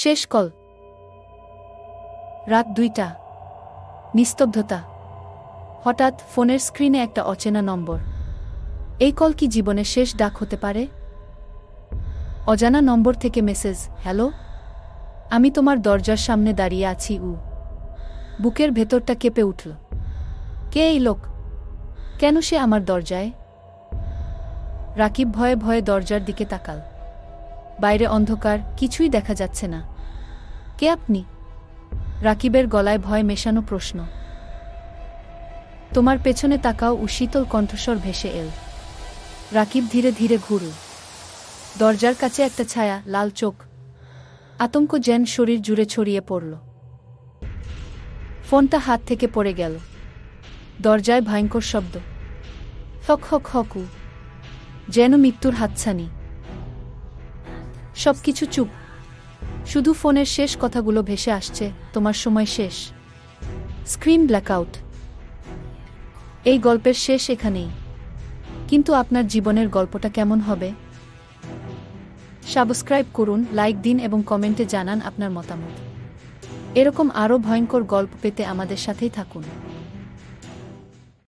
শেষ কল। রাত 2টা। নিস্তব্ধতা। হঠাৎ ফোনের স্ক্রিনে একটা অচেনা নম্বর। এই কল কি জীবনের শেষ ডাক হতে পারে? অজানা নম্বর থেকে মেসেজ, হ্যালো, আমি তোমার দরজার সামনে দাঁড়িয়ে আছি। বুকের ভেতরটা কেঁপে উঠল। কে এই লোক? কেন সে আমার দরজায়? রাকিব ভয়ে ভয়ে দরজার দিকে তাকাল। বাইরে অন্ধকার, কিছুই দেখা যাচ্ছে না। কে আপনি? রাকিবের গলায় ভয় মেশানো প্রশ্ন। তোমার পেছনে তাকাও। শীতল কণ্ঠস্বর ভেসে এল। রাকিব ধীরে ধীরে ঘুরল। দরজার কাছে একটা ছায়া, লাল চোখ। আতঙ্ক যেন শরীর জুড়ে ছড়িয়ে পড়ল। ফোনটা হাত থেকে পড়ে গেল। দরজায় ভয়ঙ্কর শব্দ। হক হক হকু, যেন মৃত্যুর হাতছানি। সবকিছু চুপ, শুধু ফোনের শেষ কথাগুলো ভেসে আসছে, তোমার সময় শেষ। Screen blackout. এই গল্পের শেষ এখানেই। কিন্তু আপনার জীবনের গল্পটা কেমন হবে? সাবস্ক্রাইব করুন, লাইক দিন এবং কমেন্টে জানান আপনার মতামত। এরকম আরও ভয়ঙ্কর গল্প পেতে আমাদের সাথেই থাকুন।